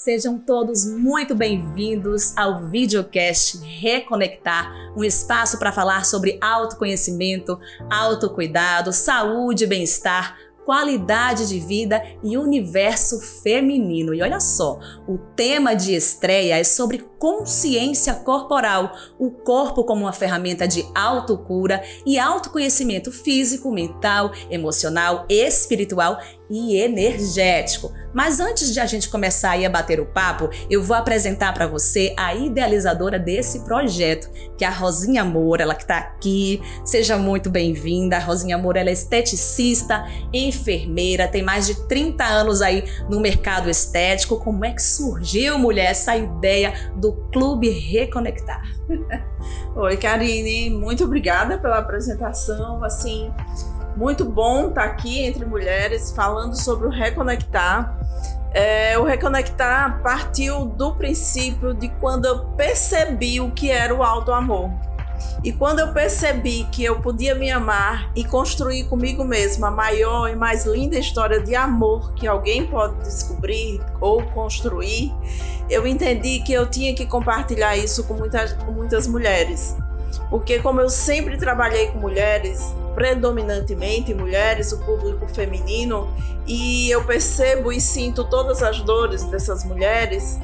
Sejam todos muito bem-vindos ao videocast Reconectar, um espaço para falar sobre autoconhecimento, autocuidado, saúde e bem-estar, qualidade de vida e universo feminino. E olha só, o tema de estreia é sobre consciência corporal, o corpo como uma ferramenta de autocura e autoconhecimento físico, mental, emocional, espiritual e energético. Mas antes de a gente começar aí a bater o papo, eu vou apresentar para você a idealizadora desse projeto, que é a Rosinha Moura, ela que está aqui. Seja muito bem-vinda. A Rosinha Moura, ela é esteticista, enfermeira, tem mais de 30 anos aí no mercado estético. Como é que surgiu, mulher, essa ideia do Clube Reconectar? Oi, Karine, muito obrigada pela apresentação. Assim, muito bom estar aqui entre mulheres falando sobre o Reconectar. O Reconectar partiu do princípio de quando eu percebi o que era o auto-amor. E quando eu percebi que eu podia me amar e construir comigo mesma a maior e mais linda história de amor que alguém pode descobrir ou construir, eu entendi que eu tinha que compartilhar isso com muitas mulheres. Porque como eu sempre trabalhei com mulheres, predominantemente mulheres, o público feminino, e eu percebo e sinto todas as dores dessas mulheres,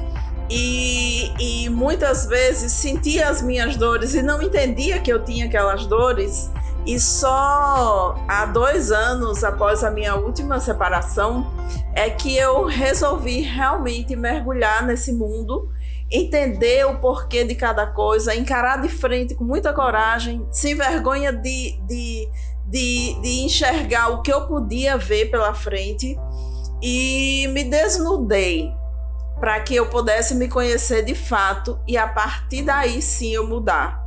e muitas vezes sentia as minhas dores e não entendia que eu tinha aquelas dores, e só há 2 anos após a minha última separação é que eu resolvi realmente mergulhar nesse mundo, entender o porquê de cada coisa, encarar de frente com muita coragem, sem vergonha de enxergar o que eu podia ver pela frente, e me desnudei para que eu pudesse me conhecer de fato e a partir daí sim eu mudar.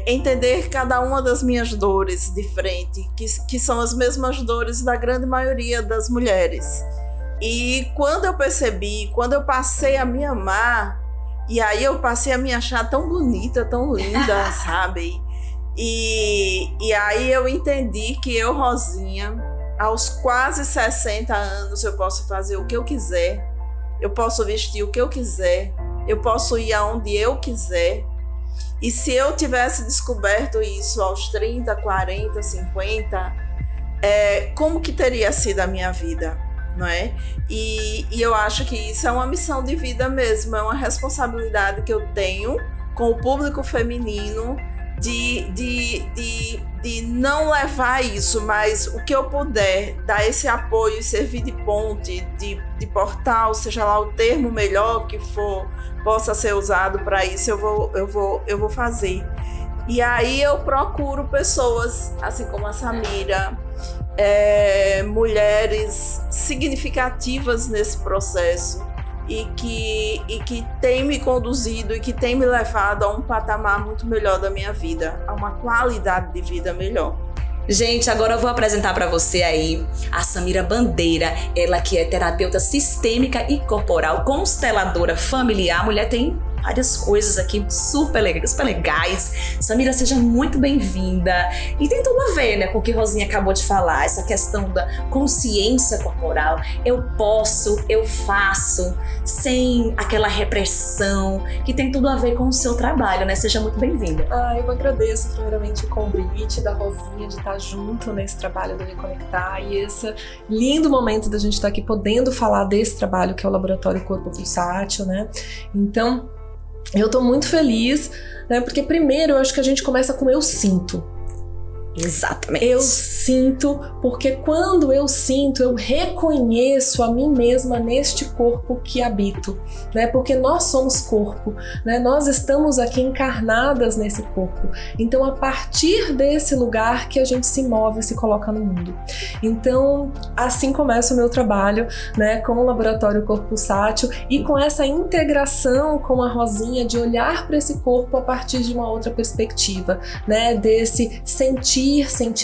Entender cada uma das minhas dores de frente, que são as mesmas dores da grande maioria das mulheres. E quando eu percebi, quando eu passei a me amar, e aí eu passei a me achar tão bonita, tão linda, sabe? E aí eu entendi que eu, Rosinha, aos quase 60 anos, eu posso fazer o que eu quiser, eu posso vestir o que eu quiser, eu posso ir aonde eu quiser. E se eu tivesse descoberto isso aos 30, 40, 50, como que teria sido a minha vida? Não é? E eu acho que isso é uma missão de vida mesmo, é uma responsabilidade que eu tenho com o público feminino de não levar isso, mas o que eu puder, dar esse apoio e servir de ponte, de portal, seja lá o termo melhor que for, possa ser usado para isso, eu vou fazer. E aí eu procuro pessoas, assim como a Samira, mulheres significativas nesse processo e que tem me conduzido e que tem me levado a um patamar muito melhor da minha vida, a uma qualidade de vida melhor. Gente, agora eu vou apresentar para você aí a Samira Bandeira, ela que é terapeuta sistêmica e corporal, consteladora familiar. A mulher tem várias coisas aqui super legais. Samira, seja muito bem-vinda. E tem tudo a ver, né, com o que Rosinha acabou de falar, essa questão da consciência corporal. Eu posso, eu faço, sem aquela repressão, que tem tudo a ver com o seu trabalho, né? Seja muito bem-vinda. Eu agradeço primeiramente o convite da Rosinha de estar junto nesse trabalho do Reconectar e esse lindo momento da gente estar aqui podendo falar desse trabalho que é o Laboratório Corpo Pulsátil, né? Então, eu tô muito feliz, né? Porque primeiro eu acho que a gente começa com eu sinto. Exatamente. Eu sinto, porque quando eu sinto, eu reconheço a mim mesma neste corpo que habito, né? Porque nós somos corpo, né? Nós estamos aqui encarnadas nesse corpo. Então, a partir desse lugar que a gente se move, se coloca no mundo. Então, assim começa o meu trabalho, né? Com o Laboratório Corpo Pulsátil e com essa integração com a Rosinha de olhar para esse corpo a partir de uma outra perspectiva, né? Desse sentir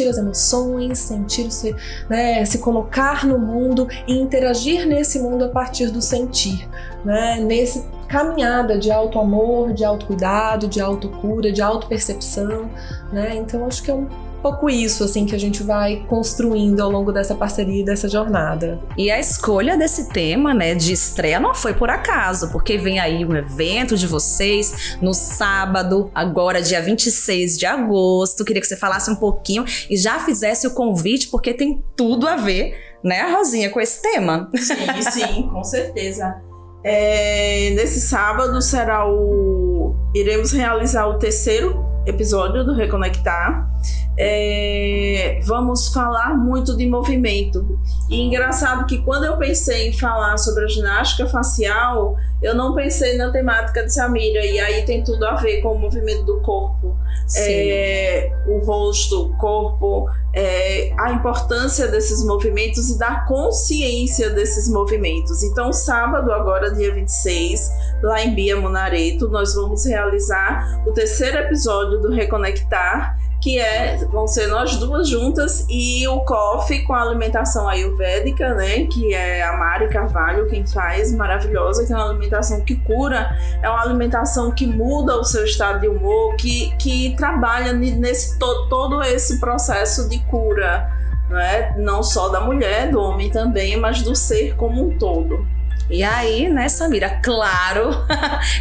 as emoções, sentir-se, né, se colocar no mundo e interagir nesse mundo a partir do sentir, né, nesse caminhada de auto-amor, de autocuidado, de autocura, de autopercepção, né, então acho que é um pouco isso, assim, que a gente vai construindo ao longo dessa parceria e dessa jornada. E a escolha desse tema, né, de estreia não foi por acaso, porque vem aí um evento de vocês no sábado, agora dia 26 de agosto. Queria que você falasse um pouquinho e já fizesse o convite, porque tem tudo a ver, né, Rosinha, com esse tema. Sim, com certeza. Nesse sábado iremos realizar o 3º episódio do Reconectar. Vamos falar muito de movimento. E engraçado que quando eu pensei em falar sobre a ginástica facial, eu não pensei na temática de Samira, e aí tem tudo a ver com o movimento do corpo, o rosto, o corpo, a importância desses movimentos e da consciência desses movimentos. Então, sábado, agora dia 26, lá em Bia Munareto, nós vamos realizar o 3º episódio do Reconectar, que vão ser nós duas juntas e o coffee com a alimentação ayurvédica, né, que é a Mari Carvalho quem faz, maravilhosa, que é uma alimentação que cura, é uma alimentação que muda o seu estado de humor, que trabalha nesse todo esse processo de cura, não só da mulher, do homem também, mas do ser como um todo. E aí, né, Samira, claro,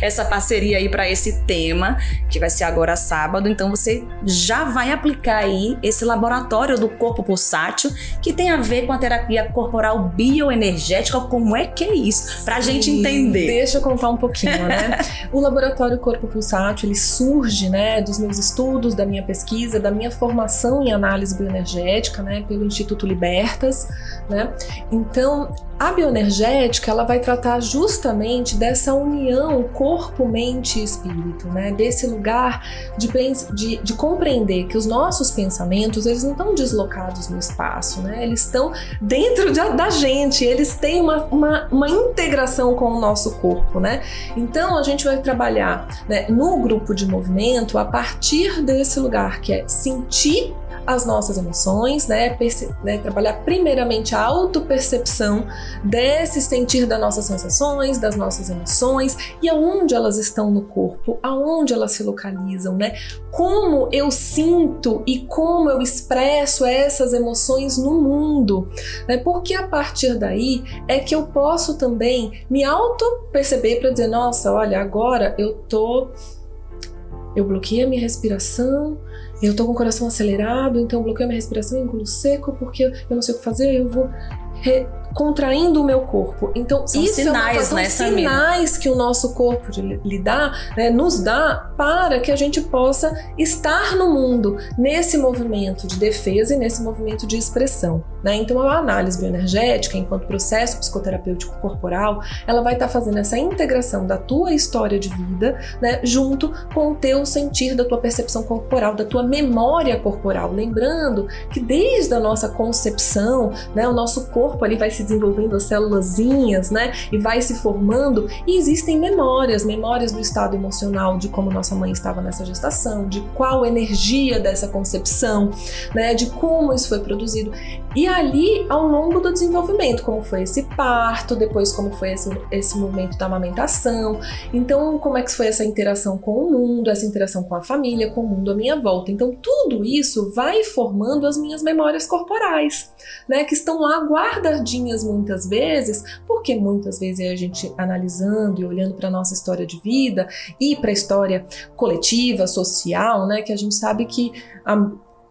essa parceria aí para esse tema, que vai ser agora sábado, então você já vai aplicar aí esse laboratório do corpo pulsátil, que tem a ver com a terapia corporal bioenergética. Como é que é isso? Pra gente entender. Deixa eu contar um pouquinho, né? O laboratório corpo pulsátil, ele surge, né, dos meus estudos, da minha pesquisa, da minha formação em análise bioenergética, né, pelo Instituto Libertas, né? Então, a bioenergética, ela vai tratar justamente dessa união corpo, mente e espírito, né? Desse lugar de compreender que os nossos pensamentos, eles não estão deslocados no espaço, né? Eles estão dentro da gente, eles têm uma integração com o nosso corpo, né? Então, a gente vai trabalhar, né, no grupo de movimento a partir desse lugar que é sentir as nossas emoções, né, trabalhar primeiramente a autopercepção desse sentir das nossas sensações, das nossas emoções e aonde elas estão no corpo, aonde elas se localizam, né, como eu sinto e como eu expresso essas emoções no mundo, né, porque a partir daí é que eu posso também me autoperceber para dizer, nossa, olha, agora eu bloqueei a minha respiração, eu tô com o coração acelerado, então eu bloqueio a minha respiração, engulo seco, porque eu não sei o que fazer, eu vou contraindo o meu corpo. Então, são isso sinais, são sinais que o nosso corpo lhe dá, né, nos dá para que a gente possa estar no mundo nesse movimento de defesa e nesse movimento de expressão, né? Então, a análise bioenergética, enquanto processo psicoterapêutico corporal, ela vai estar fazendo essa integração da tua história de vida, né, junto com o teu sentir, da tua percepção corporal, da tua memória corporal. Lembrando que desde a nossa concepção, né, o nosso corpo ali vai se desenvolvendo as célulazinhas, né, e vai se formando, e existem memórias do estado emocional, de como nossa mãe estava nessa gestação, de qual energia dessa concepção, né, de como isso foi produzido, e ali ao longo do desenvolvimento, como foi esse parto, depois como foi esse momento da amamentação, então como é que foi essa interação com o mundo, essa interação com a família, com o mundo à minha volta. Então tudo isso vai formando as minhas memórias corporais, né, que estão lá guardadinhas muitas vezes, porque muitas vezes a gente analisando e olhando para a nossa história de vida e para a história coletiva, social, né, que a gente sabe que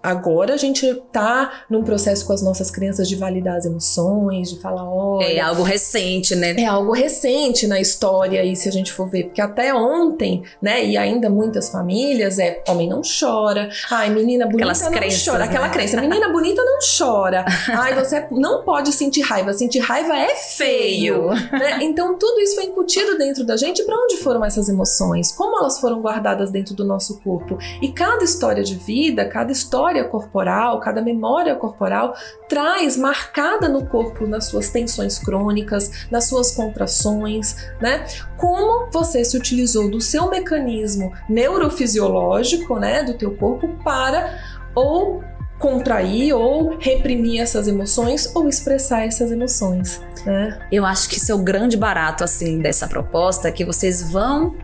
agora a gente tá num processo com as nossas crianças de validar as emoções, de falar, olha... É algo recente, né? É algo recente na história aí, se a gente for ver. Porque até ontem, né, e ainda muitas famílias, homem não chora. Ai, menina bonita aquelas não crenças, chora. né? Aquela crença, menina bonita não chora. Ai, você não pode sentir raiva. Sentir raiva é feio. Né? Então, tudo isso foi incutido dentro da gente. Para onde foram essas emoções? Como elas foram guardadas dentro do nosso corpo? E cada história de vida, cada história corporal, cada memória corporal traz marcada no corpo, nas suas tensões crônicas, nas suas contrações, né? Como você se utilizou do seu mecanismo neurofisiológico, né, do teu corpo para ou contrair ou reprimir essas emoções ou expressar essas emoções, né? Eu acho que esse é o grande barato, assim, dessa proposta, que vocês vão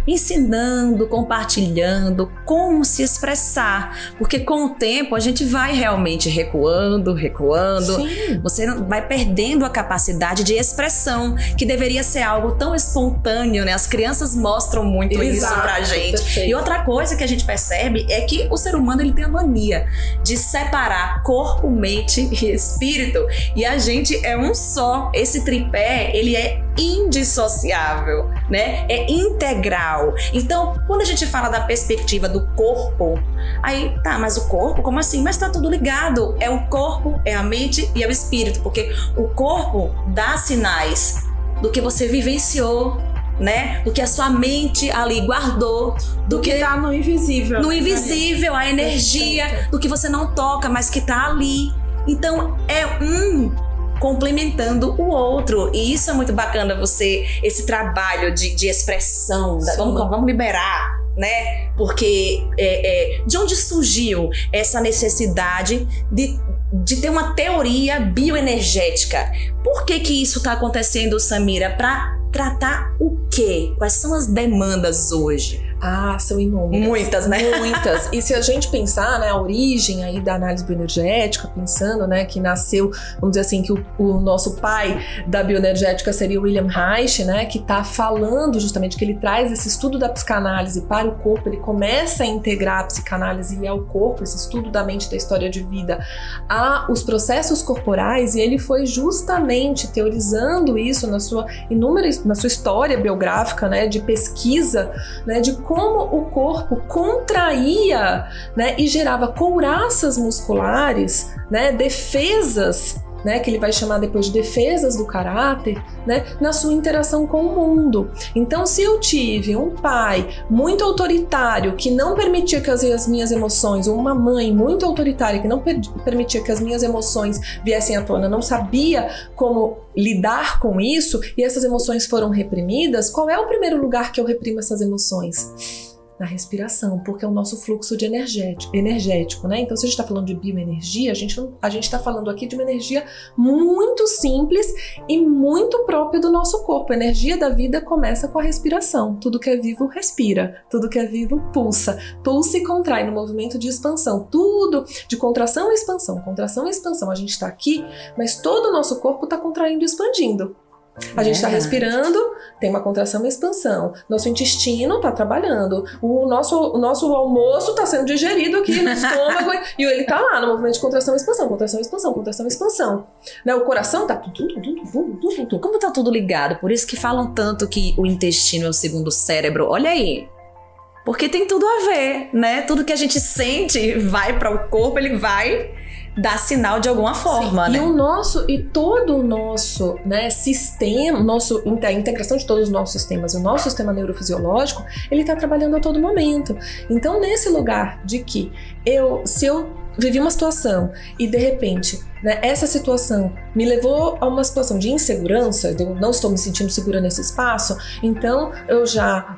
ensinando, compartilhando como se expressar, porque com o tempo a gente vai realmente recuando. Sim. Você vai perdendo a capacidade de expressão, que deveria ser algo tão espontâneo, né? As crianças mostram muito isso pra gente. Perfeito. E outra coisa que a gente percebe é que o ser humano, ele tem a mania de separar corpo, mente e espírito, e a gente é um só. Esse tripé, ele é indissociável, né? É integral. Então, quando a gente fala da perspectiva do corpo, aí, tá, mas o corpo, como assim? Mas tá tudo ligado. É o corpo, é a mente e é o espírito, porque o corpo dá sinais do que você vivenciou, né? Do que a sua mente ali guardou, do que tá no invisível. No invisível, a energia do que você não toca, mas que tá ali. Então, é um complementando o outro, e isso é muito bacana, esse trabalho de expressão, vamos liberar, né? Porque de onde surgiu essa necessidade de ter uma teoria bioenergética? Por que isso está acontecendo, Samira? Para tratar o quê? Quais são as demandas hoje? São inúmeras. Muitas, né? Muitas. E se a gente pensar, né, a origem aí da análise bioenergética, pensando, né, que nasceu, vamos dizer assim, que o nosso pai da bioenergética seria o William Reich, né, que está falando justamente que ele traz esse estudo da psicanálise para o corpo, ele começa a integrar a psicanálise e ao corpo, esse estudo da mente, da história de vida, os processos corporais, e ele foi justamente teorizando isso na sua história biográfica, né, de pesquisa, né, de como o corpo contraía, né, e gerava couraças musculares, né, defesas, né, que ele vai chamar depois de defesas do caráter, né, na sua interação com o mundo. Então, se eu tive um pai muito autoritário que não permitia que as minhas emoções, ou uma mãe muito autoritária que não permitia que as minhas emoções viessem à tona, não sabia como lidar com isso, e essas emoções foram reprimidas, qual é o primeiro lugar que eu reprimo essas emoções? Na respiração, porque é o nosso fluxo de energético, né? Então, se a gente está falando de bioenergia, a gente está falando aqui de uma energia muito simples e muito própria do nosso corpo. A energia da vida começa com a respiração. Tudo que é vivo respira, tudo que é vivo pulsa e contrai no movimento de expansão. Tudo de contração e expansão. A gente está aqui, mas todo o nosso corpo está contraindo e expandindo. A gente está respirando, tem uma contração e expansão. Nosso intestino está trabalhando. O nosso almoço está sendo digerido aqui no estômago e ele está lá no movimento de contração e expansão, contração e expansão, contração e expansão. Né? O coração está Como está tudo ligado? Por isso que falam tanto que o intestino é o segundo cérebro. Olha aí. Porque tem tudo a ver, né? Tudo que a gente sente vai para o corpo, ele vai dar sinal de alguma forma, né? E todo o nosso, né, sistema, a integração de todos os nossos sistemas, o nosso sistema neurofisiológico, ele está trabalhando a todo momento. Então, nesse lugar de que se eu vivi uma situação e de repente, né, essa situação me levou a uma situação de insegurança, eu não estou me sentindo segura nesse espaço, então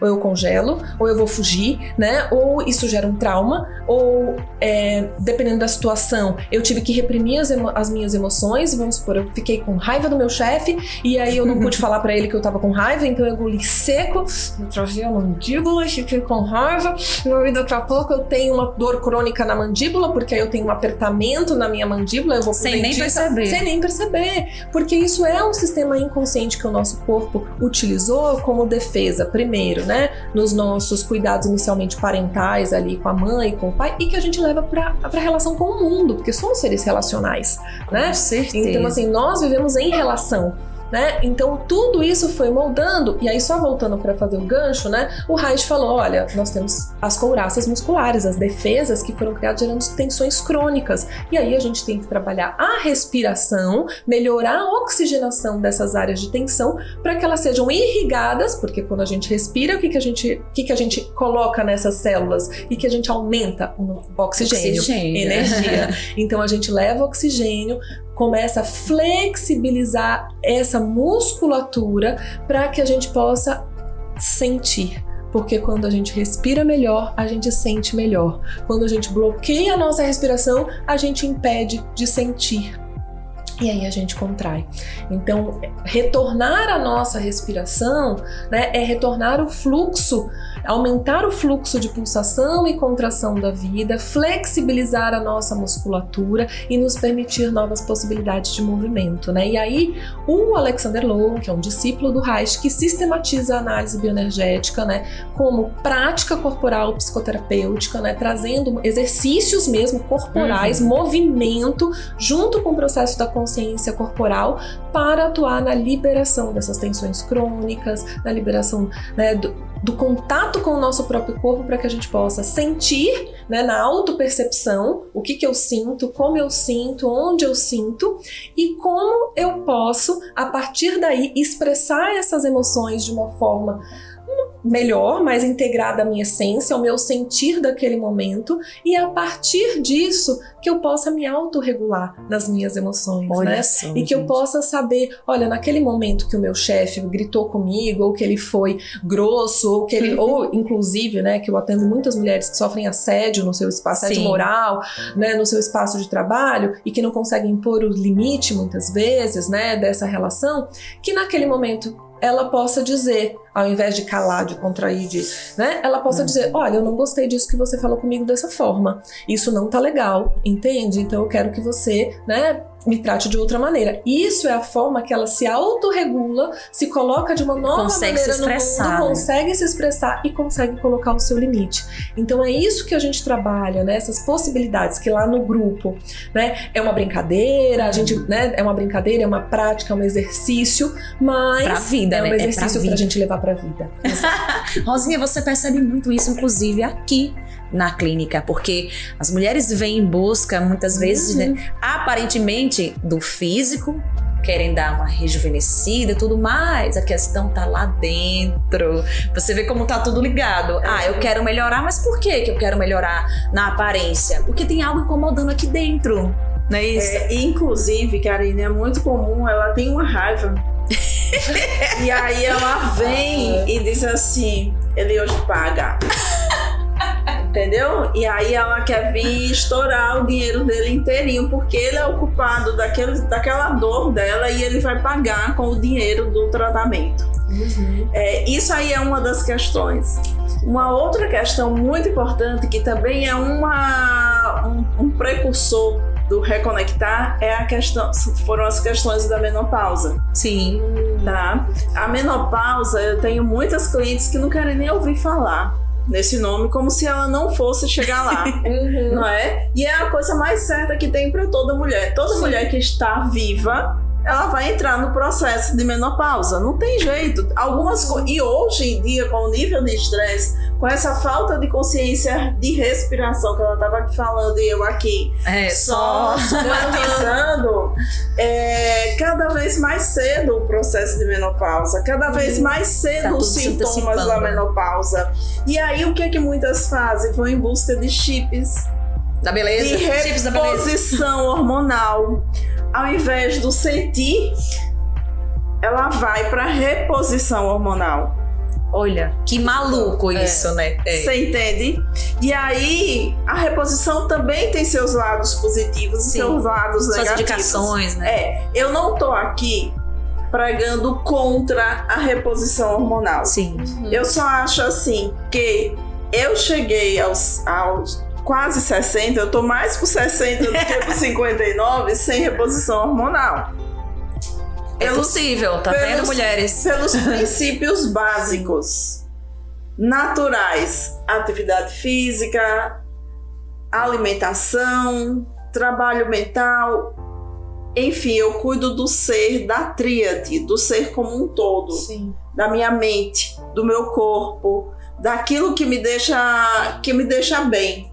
ou eu congelo, ou eu vou fugir, né, ou isso gera um trauma, ou dependendo da situação, eu tive que reprimir as minhas emoções, vamos supor, eu fiquei com raiva do meu chefe, e aí eu não pude falar pra ele que eu tava com raiva, então eu engoli seco, eu travei a mandíbula, fiquei com raiva, e aí daqui a pouco eu tenho uma dor crônica na mandíbula, porque aí eu tenho um apertamento na minha mandíbula, eu vou sem nem perceber, porque isso é um sistema inconsciente que o nosso corpo utilizou como defesa, primeiro, né, nos nossos cuidados inicialmente parentais ali com a mãe, com o pai, e que a gente leva pra relação com o mundo, porque somos seres relacionais, né? Com certeza. Então, assim, nós vivemos em relação, né? Então tudo isso foi moldando, e aí só voltando para fazer o gancho, né? O Reich falou, olha, nós temos as couraças musculares, as defesas que foram criadas gerando tensões crônicas, e aí a gente tem que trabalhar a respiração, melhorar a oxigenação dessas áreas de tensão para que elas sejam irrigadas, porque quando a gente respira, o que a gente coloca nessas células e que a gente aumenta o oxigênio. Energia. Então a gente leva oxigênio, começa a flexibilizar essa musculatura para que a gente possa sentir. Porque quando a gente respira melhor, a gente sente melhor. Quando a gente bloqueia a nossa respiração, a gente impede de sentir. E aí a gente contrai. Então, retornar a nossa respiração, né, é retornar o fluxo, aumentar o fluxo de pulsação e contração da vida, flexibilizar a nossa musculatura e nos permitir novas possibilidades de movimento, né? E aí, o Alexander Lowen, que é um discípulo do Reich, que sistematiza a análise bioenergética, né, como prática corporal psicoterapêutica, né, trazendo exercícios mesmo corporais, movimento, junto com o processo da consciência corporal, para atuar na liberação dessas tensões crônicas, na liberação, né, do contato com o nosso próprio corpo, para que a gente possa sentir, né, na autopercepção, o que eu sinto, como eu sinto, onde eu sinto e como eu posso, a partir daí, expressar essas emoções de uma forma melhor, mais integrada à minha essência, ao meu sentir daquele momento, e a partir disso que eu possa me autorregular nas minhas emoções, né? Só, e que eu possa saber, olha, naquele momento que o meu chefe gritou comigo, ou que ele foi grosso, ou que ele, ou inclusive, né, que eu atendo muitas mulheres que sofrem assédio no seu espaço, assédio moral, né, no seu espaço de trabalho, e que não conseguem impor o limite muitas vezes, né, dessa relação, que naquele momento ela possa dizer, ao invés de calar, de contrair, né, ela possa dizer, olha, eu não gostei disso que você falou comigo dessa forma, isso não tá legal, entende? Então eu quero que você, né, me trate de outra maneira. Isso é a forma que ela se autorregula, se coloca de uma nova maneira no mundo, consegue se expressar e consegue colocar o seu limite. Então é isso que a gente trabalha, né? Essas possibilidades que lá no grupo, né, é uma brincadeira, a gente, né, é uma brincadeira, é uma prática, é um exercício, mas pra vida, é um né? exercício pra gente levar pra vida. Rosinha, você percebe muito isso, inclusive aqui na clínica, porque as mulheres vêm em busca, muitas vezes, né, aparentemente do físico, querem dar uma rejuvenescida e tudo mais, a questão tá lá dentro. Você vê como tá tudo ligado. Eu quero melhorar, mas por que eu quero melhorar na aparência? Porque tem algo incomodando aqui dentro, não é isso? Inclusive, Karine, é muito comum, ela tem uma raiva. E aí ela vem e diz assim, ele hoje paga. Entendeu? E aí ela quer vir estourar o dinheiro dele inteirinho, porque ele é o culpado daquela dor dela e ele vai pagar com o dinheiro do tratamento. Isso aí é uma das questões. Uma outra questão muito importante, que também é um precursor do reconectar, foram as questões da menopausa. Sim. Tá? A menopausa, eu tenho muitas clientes que não querem nem ouvir falar nesse nome, como se ela não fosse chegar lá, não é? E é a coisa mais certa que tem para toda mulher. Toda mulher que está viva, ela vai entrar no processo de menopausa. Não tem jeito. E hoje em dia, com o nível de estresse, com essa falta de consciência de respiração que ela estava aqui falando e eu aqui, só somatizando, cada vez mais cedo o processo de menopausa, cada vez mais cedo os sintomas da menopausa. E aí o que muitas fazem? Vão em busca de chips da beleza, de reposição hormonal. Ao invés do sentir, ela vai para reposição hormonal. Olha, que maluco isso, né? Você entende? E aí, a reposição também tem seus lados positivos e seus lados negativos. Suas indicações, né? Eu não tô aqui pregando contra a reposição hormonal. Sim. Eu só acho assim, que eu cheguei aos quase 60, eu tô mais por 60 do que por 59 sem reposição hormonal. É possível, tá vendo, mulheres? Pelos princípios básicos, naturais: atividade física, alimentação, trabalho mental. Enfim, eu cuido do ser, da tríade, do ser como um todo. Sim. Da minha mente, do meu corpo, daquilo que me deixa bem.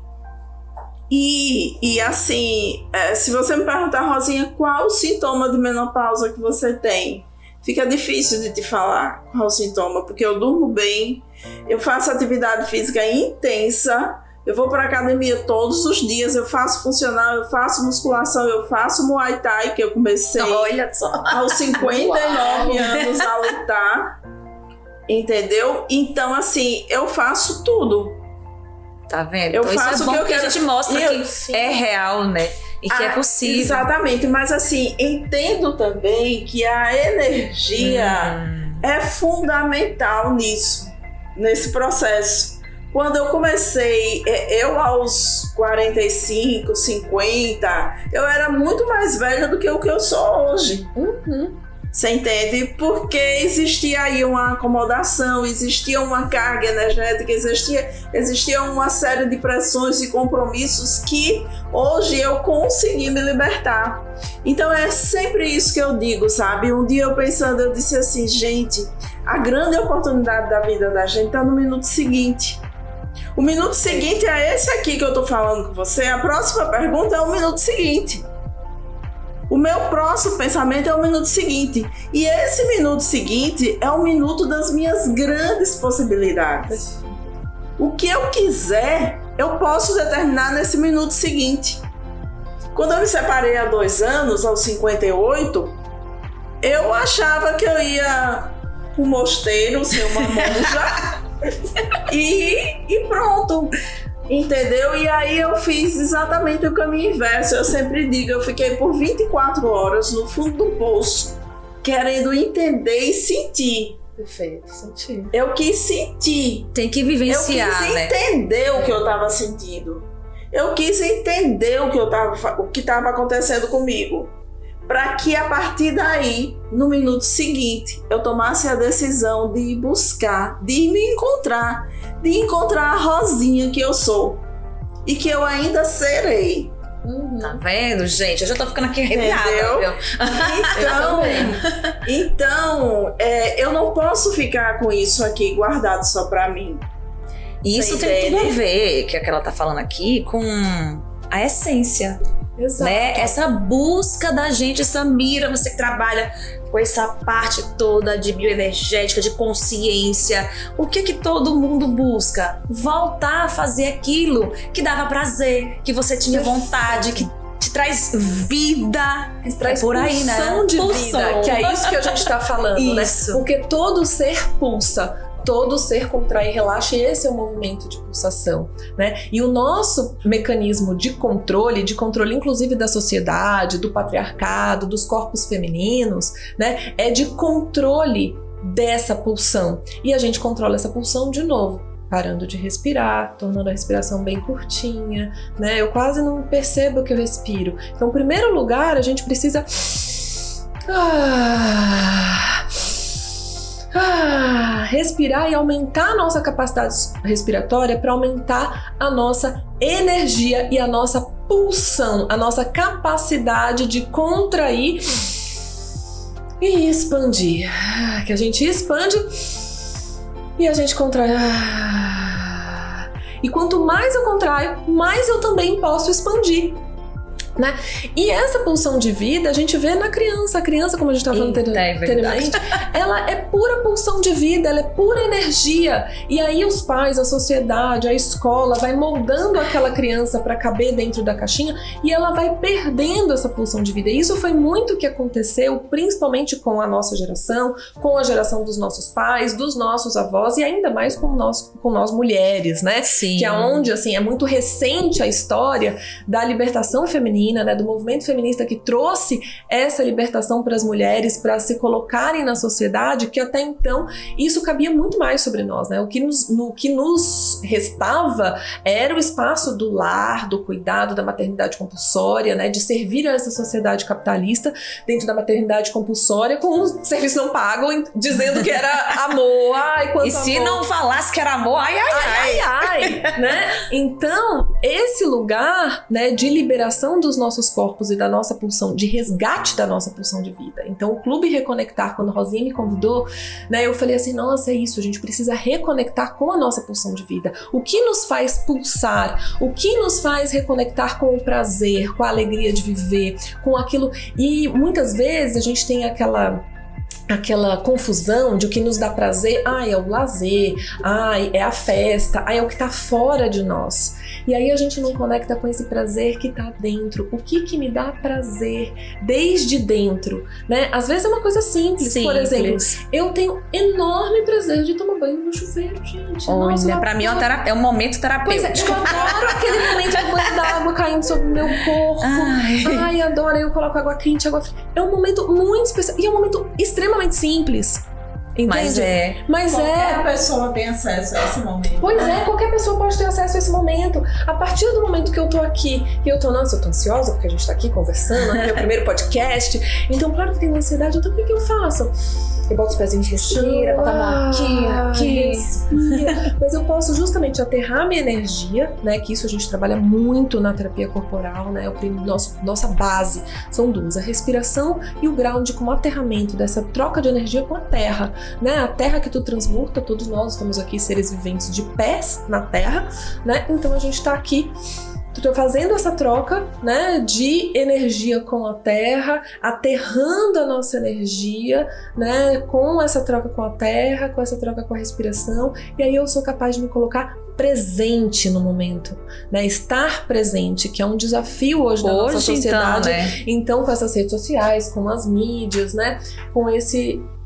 E assim, se você me perguntar, Rosinha, qual o sintoma de menopausa que você tem? Fica difícil de te falar qual o sintoma, porque eu durmo bem, eu faço atividade física intensa, eu vou para academia todos os dias, eu faço funcional, eu faço musculação, eu faço Muay Thai, que eu comecei aos 59 anos a lutar, entendeu? Então, assim, eu faço tudo. Tá vendo? Eu então, faço isso é bom o que eu porque quero. A gente mostra que é real, né? E que é possível. Exatamente, mas assim, entendo também que a energia é fundamental nesse processo. Quando eu comecei, eu aos 45, 50, eu era muito mais velha do que o que eu sou hoje. Você entende? Porque existia aí uma acomodação, existia uma carga energética, existia uma série de pressões e compromissos que hoje eu consegui me libertar. Então é sempre isso que eu digo, sabe? Um dia eu disse assim, gente, a grande oportunidade da vida da gente está no minuto seguinte. O minuto seguinte é esse aqui que eu tô falando com você. A próxima pergunta é o minuto seguinte. O meu próximo pensamento é o minuto seguinte. E esse minuto seguinte é o minuto das minhas grandes possibilidades. O que eu quiser, eu posso determinar nesse minuto seguinte. Quando eu me separei há 2 anos, aos 58, eu achava que eu ia pro mosteiro, ser uma monja e pronto. Entendeu? E aí eu fiz exatamente o caminho inverso. Eu sempre digo, eu fiquei por 24 horas no fundo do poço, querendo entender e sentir. Perfeito, sentir. Eu quis sentir. Tem que vivenciar, eu quis entender o que eu estava sentindo. Eu quis entender o que estava acontecendo comigo. Para que a partir daí, no minuto seguinte, eu tomasse a decisão de ir buscar, de me encontrar, de encontrar a Rosinha que eu sou e que eu ainda serei. Tá vendo, gente? Eu já tô ficando aqui arrepiada. Entendeu? Então, eu não posso ficar com isso aqui guardado só para mim. E isso tem tudo a ver, que ela tá falando aqui, com a essência. Exato. Né? Essa busca da gente, Samira, você que trabalha com essa parte toda de bioenergética, de consciência, o que todo mundo busca? Voltar a fazer aquilo que dava prazer, que você tinha vontade, que te traz vida. Que traz por aí, né? Pulsão de vida, que é isso que a gente tá falando, isso. Né? Porque todo ser pulsa. Todo ser contrai e relaxa, e esse é o movimento de pulsação, né? E o nosso mecanismo de controle inclusive da sociedade, do patriarcado, dos corpos femininos, né? É de controle dessa pulsão. E a gente controla essa pulsão de novo, parando de respirar, tornando a respiração bem curtinha, né? Eu quase não percebo que eu respiro. Então, em primeiro lugar, a gente precisa respirar e aumentar a nossa capacidade respiratória para aumentar a nossa energia e a nossa pulsão, a nossa capacidade de contrair e expandir. Que a gente expande e a gente contrai. E quanto mais eu contraio, mais eu também posso expandir. Né? E essa pulsão de vida a gente vê na criança. A criança, como a gente estava falando anteriormente, ela é pura pulsão de vida, ela é pura energia. E aí os pais, a sociedade, a escola vai moldando aquela criança para caber dentro da caixinha e ela vai perdendo essa pulsão de vida. E isso foi muito o que aconteceu, principalmente com a nossa geração, com a geração dos nossos pais, dos nossos avós e ainda mais com nós mulheres, né? Sim. Que é onde, assim, é muito recente a história da libertação feminina, né, do movimento feminista que trouxe essa libertação para as mulheres, para se colocarem na sociedade, que até então isso cabia muito mais sobre nós, né? O que nos restava era o espaço do lar, do cuidado, da maternidade compulsória, né, de servir a essa sociedade capitalista dentro da maternidade compulsória com um serviço não pago, dizendo que era amor, ai, quanto e se amor. não falasse que era amor, ai, né? Então, esse lugar, né, de liberação dos nossos corpos e da nossa pulsão, de resgate da nossa pulsão de vida. Então, o Clube Reconectar, quando a Rosinha me convidou, né, eu falei assim, nossa, é isso, a gente precisa reconectar com a nossa pulsão de vida. O que nos faz pulsar? O que nos faz reconectar com o prazer, com a alegria de viver, com aquilo... E muitas vezes a gente tem aquela aquela confusão de o que nos dá prazer, é o lazer, é a festa, é o que tá fora de nós. E aí a gente não conecta com esse prazer que tá dentro. O que me dá prazer desde dentro, né? Às vezes é uma coisa simples. Por exemplo, eu tenho enorme prazer de tomar banho no chuveiro, gente. Olha, pra mim é um momento terapêutico. Pois é, eu adoro aquele momento do banho d'água caindo sobre o meu corpo. Ai, adoro. Eu coloco água quente, água fria. É um momento muito especial e é um momento extremamente simples. Entende? Mas qualquer pessoa tem acesso a esse momento. Pois é, qualquer pessoa pode ter acesso a esse momento. A partir do momento que eu tô aqui e eu tô ansiosa, porque a gente tá aqui conversando, é meu primeiro podcast. Então, claro que tem uma ansiedade, então o que eu faço? Eu boto os pezinhos na esteira, boto a mão aqui. Respira. Mas eu posso justamente aterrar minha energia, né? Que isso a gente trabalha muito na terapia corporal, né? Nossa base são duas: a respiração e o ground, como aterramento dessa troca de energia com a terra, né? A terra que tu transmuta, todos nós estamos aqui, seres viventes de pés na terra, né? Então a gente tá aqui fazendo essa troca, né, de energia com a terra, aterrando a nossa energia, né, com essa troca com a terra, com essa troca com a respiração, e aí eu sou capaz de me colocar presente no momento, né, estar presente, que é um desafio hoje na nossa sociedade. Então, né? Então, com essas redes sociais, com as mídias, né,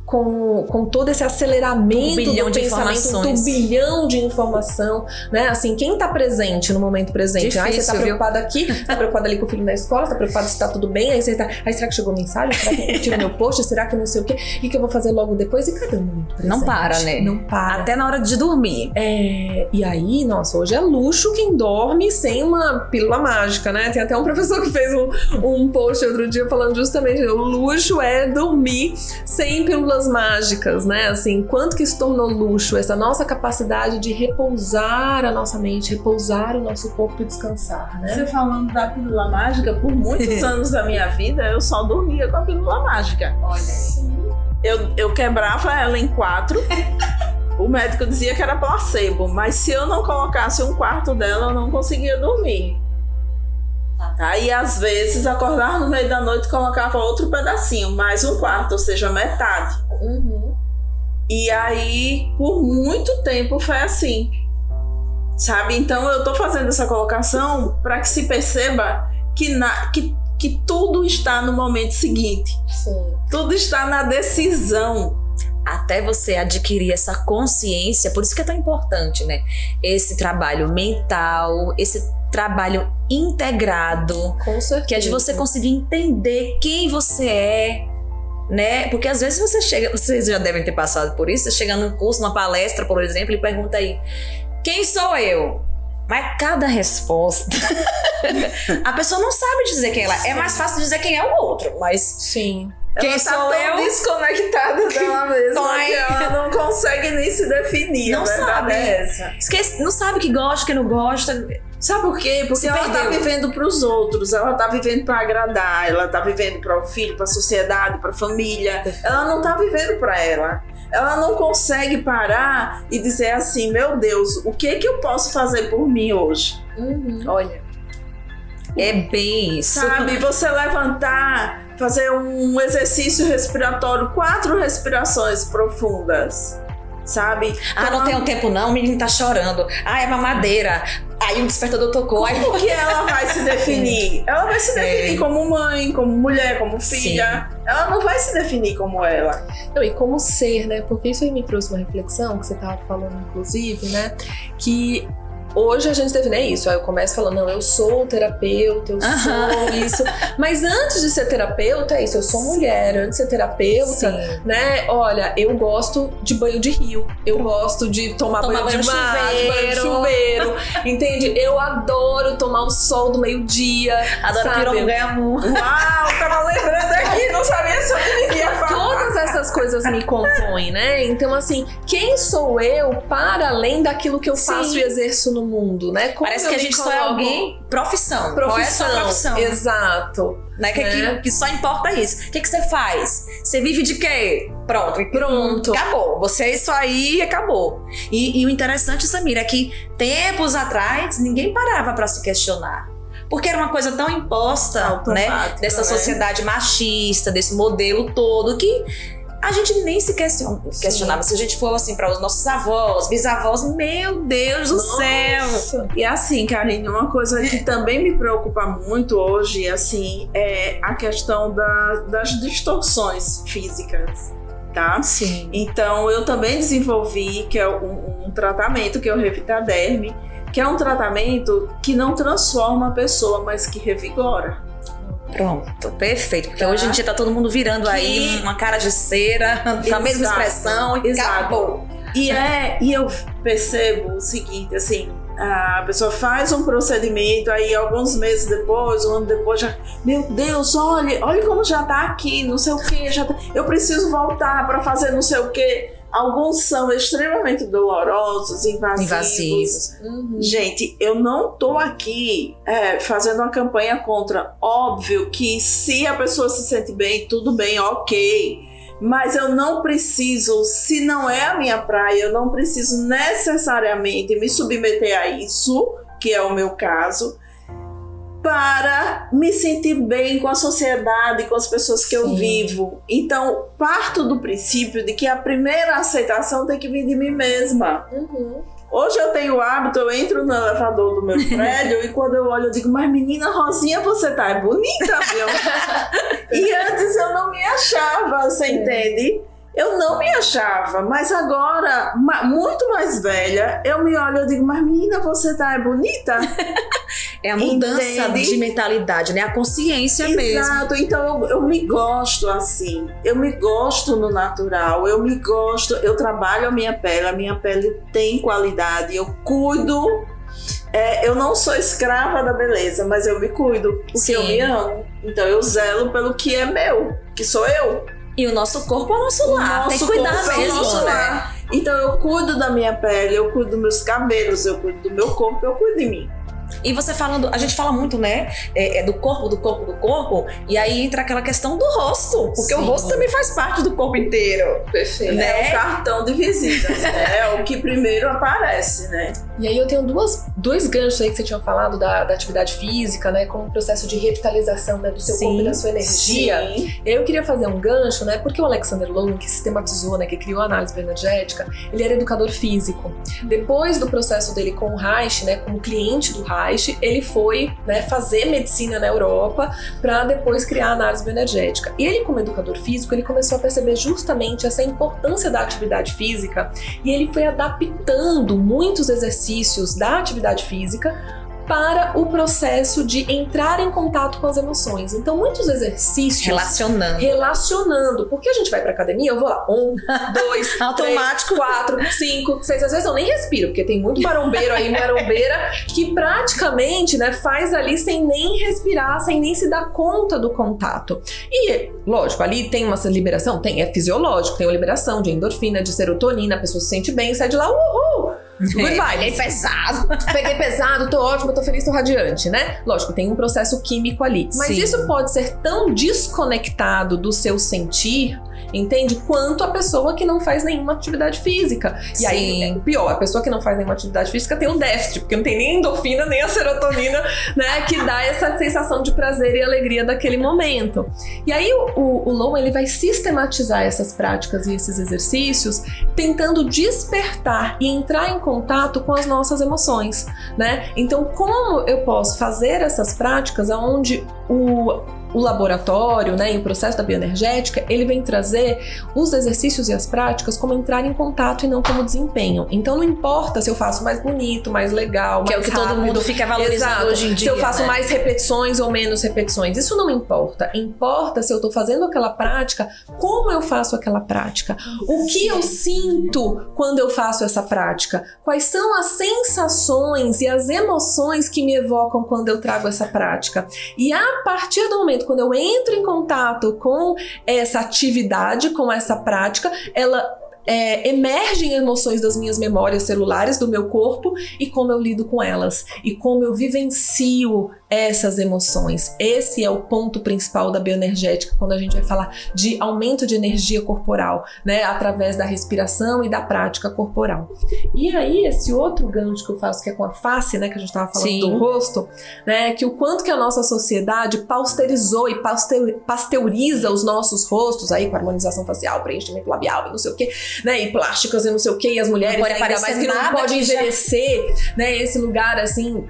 com todo esse aceleramento do pensamento, um turbilhão de informação, né? Assim, quem tá presente no momento presente? Difícil, você tá preocupada aqui, tá preocupada ali com o filho na escola, tá preocupada se tá tudo bem, aí será que chegou mensagem? Será que curtiram meu post? Será que não sei o quê? O que eu vou fazer logo depois? E cadê o momento presente? Não para, né? Não para. Até na hora de dormir. E aí, nossa, hoje é luxo quem dorme sem uma pílula mágica, né? Tem até um professor que fez um post outro dia falando justamente, o luxo é dormir sem pílulas mágicas, né? Assim, quanto que isso tornou luxo, essa nossa capacidade de repousar a nossa mente, repousar o nosso corpo e descansar, né? Você falando da pílula mágica, por muitos anos da minha vida, eu só dormia com a pílula mágica. Olha, eu quebrava ela em 4. O médico dizia que era placebo, mas se eu não colocasse um quarto dela, eu não conseguia dormir. Aí, às vezes, acordava no meio da noite e colocava outro pedacinho, mais um quarto, ou seja, metade. E aí, por muito tempo, foi assim, sabe? Então, eu tô fazendo essa colocação para que se perceba que tudo está no momento seguinte. Sim. Tudo está na decisão. Até você adquirir essa consciência, por isso que é tão importante, né? Esse trabalho mental, esse trabalho integrado, com certeza, que é de você conseguir entender quem você é, né? Porque às vezes vocês já devem ter passado por isso, você chega num curso, numa palestra, por exemplo, e pergunta aí, quem sou eu? Mas cada resposta, a pessoa não sabe dizer quem ela é. É mais fácil dizer quem é o outro, mas... Sim. Quem ela sou tá eu? tão desconectada dela mesma que ela não consegue nem se definir. Não sabe. Esquece, não sabe o que gosta, o que não gosta. Sabe por quê? Porque ela tá vivendo pros outros, ela tá vivendo pra agradar, ela tá vivendo para o filho, pra sociedade, pra família. Ela não tá vivendo pra ela. Ela não consegue parar e dizer assim, meu Deus, o que eu posso fazer por mim hoje? Olha, é bem isso. Sabe, você levantar, fazer um exercício respiratório, 4 respirações profundas, sabe? Não tem um tempo não, o menino tá chorando. É mamadeira. Aí o despertador tocou. Como que ela vai se definir? Ela vai se definir como mãe, como mulher, como filha. Sim. Ela não vai se definir como ela. E como ser, né? Porque isso aí me trouxe uma reflexão, que você tava falando, inclusive, né? Que hoje a gente define isso, aí eu começo falando, não, eu sou terapeuta, eu sou isso. Mas antes de ser terapeuta, é isso, eu sou mulher. Antes de ser terapeuta, né? Olha, eu gosto de banho de rio, eu gosto de tomar banho de mar, de banho de chuveiro, entende? Eu adoro tomar o sol do meio-dia. Adoro pironguemo. Uau, tava lembrando aqui, não sabia se eu ia falar. Todas essas coisas me compõem, né? Então, assim, quem sou eu para além daquilo que eu faço e exerço no mundo, né? Como parece que a gente só é alguém profissão. Qual é a sua profissão? Exato. Né? Que só importa isso. O que você faz? Você vive de quê? Pronto. Acabou. Você é isso aí e acabou. E o interessante, Samira, é que tempos atrás ninguém parava para se questionar. Porque era uma coisa tão imposta, né? Dessa sociedade machista, desse modelo todo, que a gente nem se questionava. Se a gente for assim para os nossos avós, bisavós, meu Deus do céu! E assim, Karine, uma coisa que também me preocupa muito hoje, assim, é a questão das distorções físicas, tá? Sim. Então, eu também desenvolvi, que é um tratamento, que é o Revitaderm, que é um tratamento que não transforma a pessoa, mas que revigora. Pronto, perfeito. Porque hoje em dia tá todo mundo virando aí uma cara de cera, com a mesma expressão e acabou. E eu percebo o seguinte, assim, a pessoa faz um procedimento, aí alguns meses depois, um ano depois, já, meu Deus, olha como já tá aqui, não sei o que, eu preciso voltar para fazer não sei o que. Alguns são extremamente dolorosos, invasivos. Gente, eu não tô aqui fazendo uma campanha contra. Óbvio que se a pessoa se sente bem, tudo bem, ok. Mas eu não preciso, se não é a minha praia, eu não preciso necessariamente me submeter a isso, que é o meu caso, para me sentir bem com a sociedade, com as pessoas que eu vivo. Então, parto do princípio de que a primeira aceitação tem que vir de mim mesma. Hoje eu tenho o hábito, eu entro no elevador do meu prédio e quando eu olho eu digo, mas menina Rosinha, você tá bonita, viu? E antes eu não me achava, você entende? Eu não me achava, mas agora, muito mais velha, eu me olho e digo, mas menina, você tá bonita? É a mudança de mentalidade, né? A consciência mesmo. Exato, então eu me gosto assim, eu me gosto no natural, eu me gosto, eu trabalho a minha pele tem qualidade, eu cuido, eu não sou escrava da beleza, mas eu me cuido, porque eu me amo, então eu zelo pelo que é meu, que sou eu. E o nosso corpo é o nosso lar, tem que cuidar mesmo, né? Então eu cuido da minha pele, eu cuido dos meus cabelos, eu cuido do meu corpo, eu cuido de mim. E você falando, a gente fala muito, né, do corpo, e aí entra aquela questão do rosto, porque o rosto também faz parte do corpo inteiro. Perfeito. Né? É o cartão de visitas, né? É o que primeiro aparece, né? E aí eu tenho dois ganchos aí que você tinha falado da atividade física, né, como um processo de revitalização, né, do seu corpo e da sua energia. Eu queria fazer um gancho, né, porque o Alexander Lowen, que sistematizou, né, que criou a análise bioenergética, ele era educador físico. Depois do processo dele com o Reich, né, como cliente do Reich, ele foi, né, fazer medicina na Europa para depois criar a análise bioenergética. E ele, como educador físico, ele começou a perceber justamente essa importância da atividade física e ele foi adaptando muitos exercícios da atividade física para o processo de entrar em contato com as emoções. Então, muitos exercícios... Relacionando. Porque a gente vai pra academia, eu vou lá, 1, 2, automático. 3, 4, 5, 6. Às vezes eu nem respiro, porque tem muito marombeiro aí, marombeira, que praticamente, né, faz ali sem nem respirar, sem nem se dar conta do contato. E, lógico, ali tem uma liberação? Tem, é fisiológico, tem uma liberação de endorfina, de serotonina, a pessoa se sente bem, sai de lá, uhul! Good vibes. Peguei pesado. Peguei pesado, tô ótimo, tô feliz, tô radiante, né? Lógico, tem um processo químico ali. Mas isso pode ser tão desconectado do seu sentir, entende? Quanto a pessoa que não faz nenhuma atividade física. E aí, pior, a pessoa que não faz nenhuma atividade física tem um déficit, porque não tem nem a endorfina, nem a serotonina, né? Que dá essa sensação de prazer e alegria daquele momento. E aí, o Lowen, ele vai sistematizar essas práticas e esses exercícios, tentando despertar e entrar em contato com as nossas emoções, né? Então, como eu posso fazer essas práticas onde o laboratório, né, e o processo da bioenergética, ele vem trazer os exercícios e as práticas como entrar em contato e não como desempenho. Então não importa se eu faço mais bonito, mais legal, mais rápido. Que é o que todo mundo fica valorizando hoje em dia. Se eu faço mais repetições ou menos repetições. Isso não importa. Importa se eu tô fazendo aquela prática, como eu faço aquela prática. O que eu sinto quando eu faço essa prática. Quais são as sensações e as emoções que me evocam quando eu trago essa prática. E a partir do momento quando eu entro em contato com essa atividade, com essa prática, ela emergem emoções das minhas memórias celulares do meu corpo e como eu lido com elas e como eu vivencio essas emoções. Esse é o ponto principal da bioenergética quando a gente vai falar de aumento de energia corporal, né, através da respiração e da prática corporal. E aí esse outro gancho que eu faço, que é com a face, né, que a gente estava falando do rosto, né, que o quanto que a nossa sociedade pasteurizou e pasteuriza os nossos rostos aí com harmonização facial, preenchimento labial e não sei o que, né, e plásticas e não sei o que, e as mulheres ainda mais que não podem envelhecer, né, esse lugar assim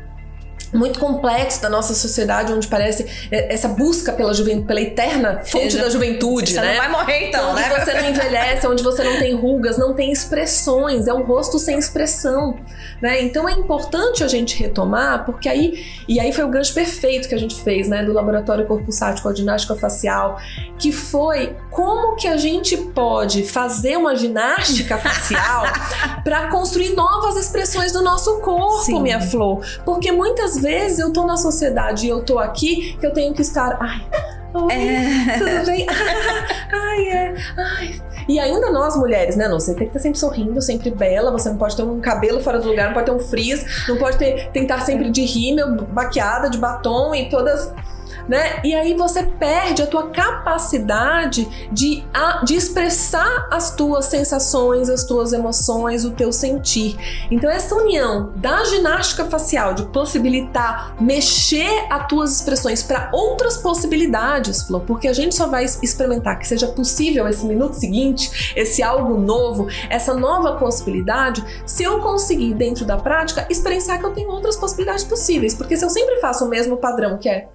muito complexo da nossa sociedade, onde parece essa busca pela eterna fonte da juventude, você né? Não vai morrer então, onde né? você não envelhece, onde você não tem rugas, não tem expressões, é um rosto sem expressão, né? Então é importante a gente retomar, porque aí foi o gancho perfeito que a gente fez, né, do Laboratório Corpo Sático, a ginástica facial, que foi como que a gente pode fazer uma ginástica facial para construir novas expressões do nosso corpo, minha flor, porque muitas vezes eu tô na sociedade e eu tô aqui que eu tenho que estar, tudo bem? E ainda nós mulheres, né? Não, você tem que estar sempre sorrindo, sempre bela, você não pode ter um cabelo fora do lugar, não pode ter um frizz, não pode tentar sempre de rímel, maquiada, de batom e todas... Né? E aí você perde a tua capacidade de expressar as tuas sensações, as tuas emoções, o teu sentir. Então essa união da ginástica facial, de possibilitar mexer as tuas expressões para outras possibilidades, Flor, porque a gente só vai experimentar que seja possível esse minuto seguinte, esse algo novo, essa nova possibilidade, se eu conseguir dentro da prática experienciar que eu tenho outras possibilidades possíveis, porque se eu sempre faço o mesmo padrão que é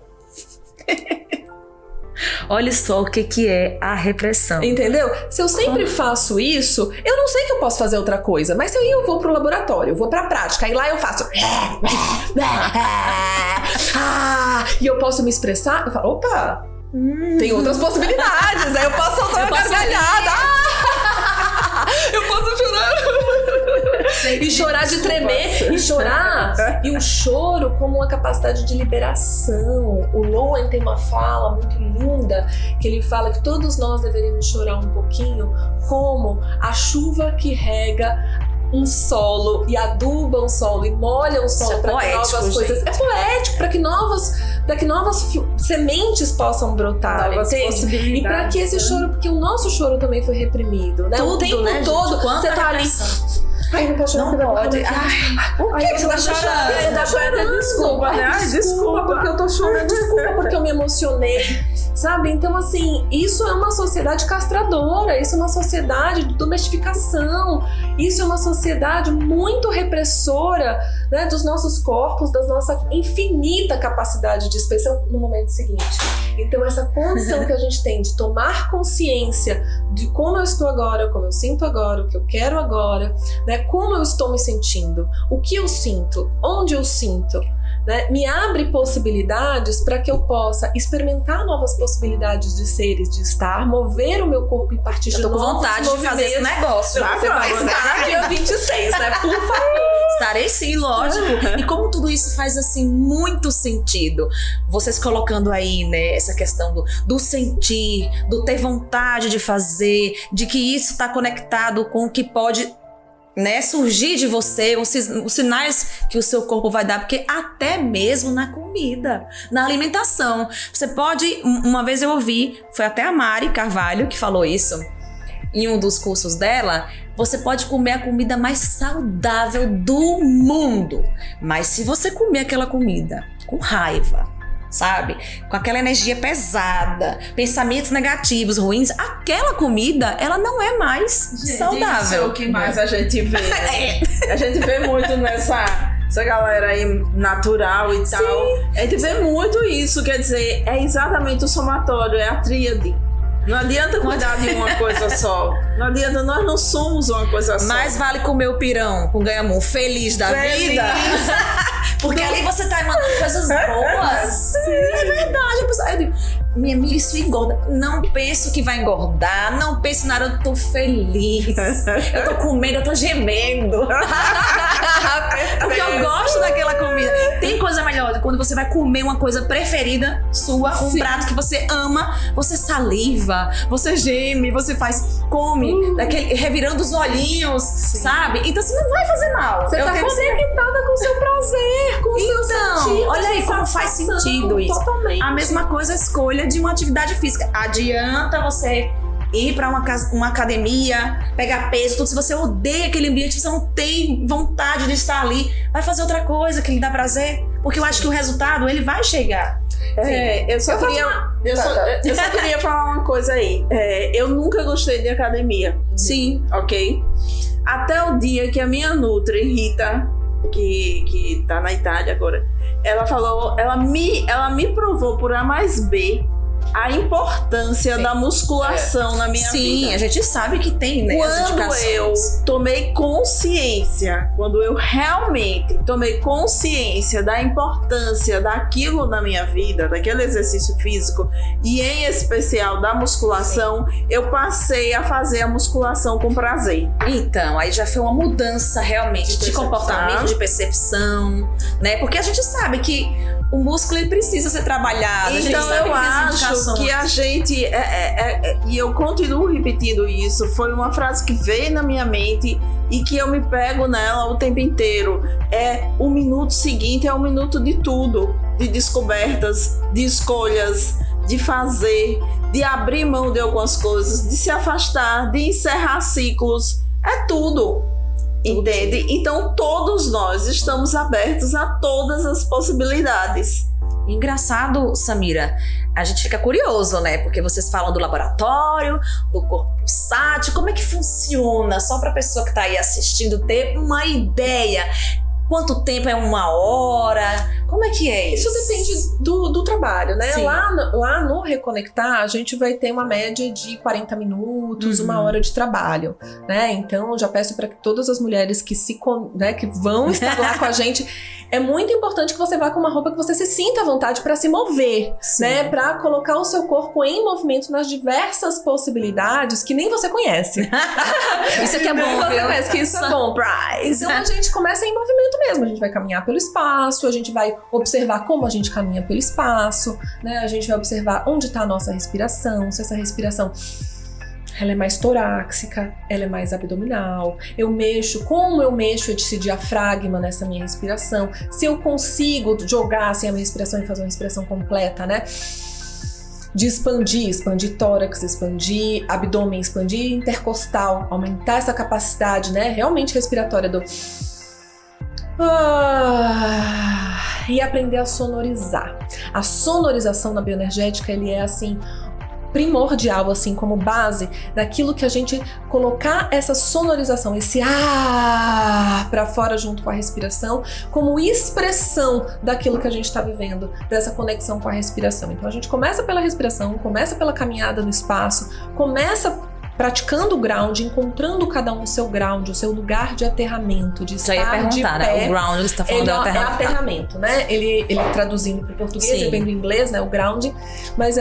olha só o que é a repressão. Entendeu? Se eu sempre faço isso, eu não sei que eu posso fazer outra coisa, mas se eu vou pro laboratório, eu vou pra prática, e lá eu faço e eu posso me expressar, eu falo, opa, tem outras possibilidades, aí eu posso soltar uma gargalhada, eu posso chorar e chorar de tremer, e chorar, e o choro como uma capacidade de liberação. O Lowen tem uma fala muito linda, que ele fala que todos nós deveríamos chorar um pouquinho, como a chuva que rega um solo e aduba um solo e molha um solo para que novas coisas... É poético, para que novas sementes possam brotar, novas possibilidades. E para que esse choro, porque o nosso choro também foi reprimido, né? Tudo, o tempo né, todo, gente? você tá ali... Ai, não pode chorar. Não pode. Por que você tá chorando? Você tá chorando. Desculpa, né? Desculpa porque eu tô chorando. Desculpa porque eu me emocionei. Sabe? Então, assim, isso é uma sociedade castradora. Isso é uma sociedade de domesticação. Isso é uma sociedade muito repressora, né, dos nossos corpos, da nossa infinita capacidade de expressão no momento seguinte. Então, essa condição que a gente tem de tomar consciência de como eu estou agora, como eu sinto agora, o que eu quero agora, né, como eu estou me sentindo, o que eu sinto, onde eu sinto, né, me abre possibilidades para que eu possa experimentar novas possibilidades de seres, de estar, mover o meu corpo em partir de novos movimentos. Eu tô com vontade de fazer esse negócio. Você vai estar dia 26, né? Por favor. Estarei sim, lógico. E como tudo isso faz, assim, muito sentido. Vocês colocando aí, né, essa questão do sentir, do ter vontade de fazer, de que isso tá conectado com o que pode... né, surgir de você, os sinais que o seu corpo vai dar, porque até mesmo na comida, na alimentação. Você pode, uma vez eu ouvi, foi até a Mari Carvalho que falou isso, em um dos cursos dela, você pode comer a comida mais saudável do mundo, mas se você comer aquela comida com raiva, sabe? Com aquela energia pesada, pensamentos negativos, ruins, aquela comida, ela não é mais saudável. Isso é o que mais a gente vê, né? A gente vê muito essa galera aí natural e tal. Sim. A gente vê muito isso, quer dizer, é exatamente o somatório, é a tríade. Não adianta cuidar de uma coisa só. Não adianta, nós não somos uma coisa só. Mais vale comer o pirão com ganha-mum feliz da vida. Porque ali você tá mandando coisas boas. Sim. É verdade. isso engorda. Não penso que vai engordar, não penso nada, eu tô feliz. Eu tô comendo, eu tô gemendo. Porque eu gosto daquela comida. Tem coisa melhor do que quando você vai comer uma coisa preferida sua, um prato que você ama, você saliva, você geme, você come, daquele, revirando os olhinhos, sabe? Então você não vai fazer mal. Você tá conectada com o seu prazer, com o seu sentido. Olha aí como faz sentido isso. Totalmente. A mesma coisa a escolha de uma atividade física. Adianta você ir para uma academia, pegar peso, tudo. Se você odeia aquele ambiente, você não tem vontade de estar ali, vai fazer outra coisa que lhe dá prazer. Porque eu acho que o resultado, ele vai chegar. Eu só queria falar uma coisa aí. Eu nunca gostei de academia. Sim. Ok? Até o dia que a minha Nutri, Rita, que tá na Itália agora, ela me provou por A mais B a importância da musculação na minha vida. Sim, a gente sabe que tem, né? Quando eu tomei consciência, quando eu realmente tomei consciência da importância daquilo na minha vida, daquele exercício físico, e em especial da musculação, eu passei a fazer a musculação com prazer. Então, aí já foi uma mudança realmente de comportamento, de percepção, né? Porque a gente sabe que o músculo ele precisa ser trabalhado. Então eu acho que a gente e eu continuo repetindo isso, foi uma frase que veio na minha mente e que eu me pego nela o tempo inteiro. O minuto seguinte é o minuto de tudo, de descobertas, de escolhas, de fazer, de abrir mão de algumas coisas, de se afastar, de encerrar ciclos, é tudo. Entende? Então todos nós estamos abertos a todas as possibilidades. Engraçado, Samira, a gente fica curioso, né? Porque vocês falam do laboratório, do corpo pulsátil, como é que funciona? Só para a pessoa que está aí assistindo ter uma ideia. Quanto tempo é 1 hora? Como é que é isso? Isso depende do trabalho, né? Sim. Lá no Reconectar, a gente vai ter uma média de 40 minutos, 1 hora de trabalho, né? Então, eu já peço para que todas as mulheres que que vão estar lá com a gente, é muito importante que você vá com uma roupa que você se sinta à vontade para se mover, né? Para colocar o seu corpo em movimento nas diversas possibilidades que nem você conhece. Isso aqui é bom, viu? Conhece que isso é bom. Então, a gente começa em movimento mesmo. A gente vai caminhar pelo espaço, a gente vai observar como a gente caminha pelo espaço, né? A gente vai observar onde está a nossa respiração, se essa respiração ela é mais torácica, ela é mais abdominal, como eu mexo esse diafragma nessa minha respiração, se eu consigo jogar assim a minha respiração e fazer uma respiração completa, né? De expandir tórax, expandir abdômen, expandir intercostal, aumentar essa capacidade, né? Realmente respiratória do... e aprender a sonorizar. A sonorização na bioenergética, ele é assim primordial, assim como base daquilo que a gente colocar essa sonorização, esse para fora junto com a respiração, como expressão daquilo que a gente está vivendo, dessa conexão com a respiração. Então a gente começa pela respiração, começa pela caminhada no espaço, começa praticando o ground, encontrando cada um o seu ground, o seu lugar de aterramento, de estar de pé. Né? O ground, você está falando é aterramento, né? Ele traduzindo para o português, ele vem do inglês, né? O ground, mas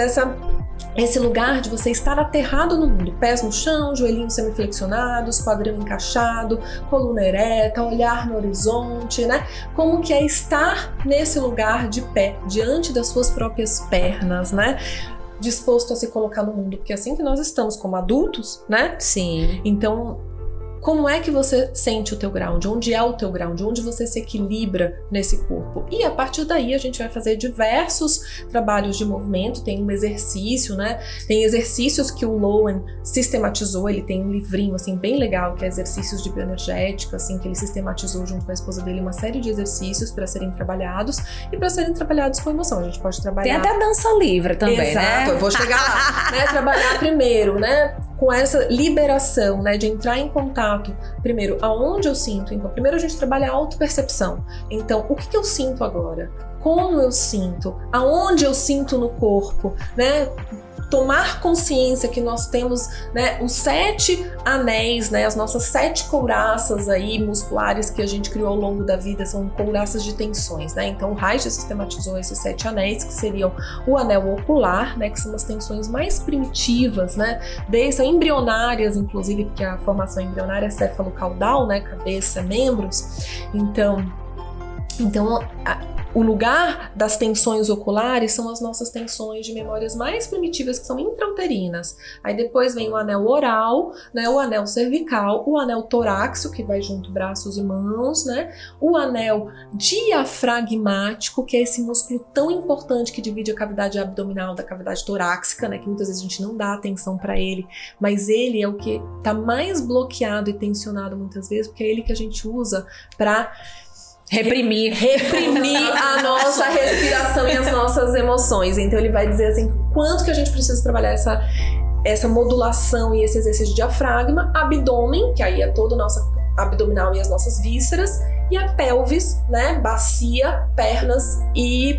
esse lugar de você estar aterrado no mundo, pés no chão, joelhinhos semiflexionados, quadril encaixado, coluna ereta, olhar no horizonte, né? Como que é estar nesse lugar de pé, diante das suas próprias pernas, né? Disposto a se colocar no mundo, porque é assim que nós estamos como adultos, né? Sim. Então, como é que você sente o teu ground? Onde é o teu ground? Onde você se equilibra nesse corpo? E a partir daí a gente vai fazer diversos trabalhos de movimento, tem um exercício, né? Tem exercícios que o Lowen sistematizou, ele tem um livrinho, assim, bem legal, que é exercícios de bioenergética, assim, que ele sistematizou junto com a esposa dele uma série de exercícios para serem trabalhados e para serem trabalhados com emoção. A gente pode trabalhar... Tem até dança livre também, Exato, né? Eu vou chegar lá, né? Trabalhar primeiro, né? Com essa liberação, né, de entrar em contato, primeiro, aonde eu sinto. Então, primeiro a gente trabalha a autopercepção. Então, o que eu sinto agora? Como eu sinto? Aonde eu sinto no corpo, né? tomar consciência que nós temos, né, os 7 anéis, né, as nossas 7 couraças aí musculares que a gente criou ao longo da vida, são couraças de tensões, né? Então o Reich sistematizou esses 7 anéis, que seriam o anel ocular, né, que são as tensões mais primitivas, né, desde embrionárias, inclusive, porque a formação embrionária é céfalo-caudal, né, cabeça, membros. Então o lugar das tensões oculares são as nossas tensões de memórias mais primitivas, que são intrauterinas. Aí depois vem o anel oral, né, o anel cervical, o anel torácico, que vai junto braços e mãos, né, o anel diafragmático, que é esse músculo tão importante que divide a cavidade abdominal da cavidade torácica, né, que muitas vezes a gente não dá atenção para ele, mas ele é o que está mais bloqueado e tensionado muitas vezes, porque é ele que a gente usa para reprimir a nossa respiração e as nossas emoções. Então ele vai dizer assim, quanto que a gente precisa trabalhar essa modulação e esse exercício de diafragma, abdômen, que aí é todo o nosso abdominal e as nossas vísceras, e a pelvis, né, bacia, pernas e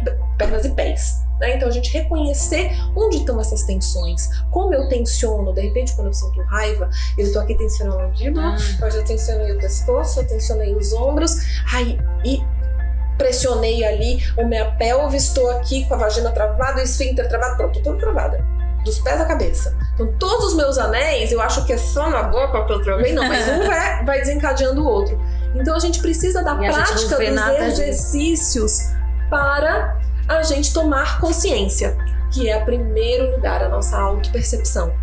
pés. Né? Então a gente reconhecer onde estão essas tensões, como eu tensiono, de repente quando eu sinto raiva, eu tô aqui tensionando a mandíbula, eu já tensionei o pescoço, eu tensionei os ombros, e pressionei ali a minha pelvis, estou aqui com a vagina travada, o esfíncter travado, pronto, tô toda travada, dos pés à cabeça. Então todos os meus anéis, eu acho que é só na boca que eu travei, não, mas um vai desencadeando o outro. Então a gente precisa da prática dos exercícios para a gente tomar consciência, que é o primeiro lugar, a nossa autopercepção.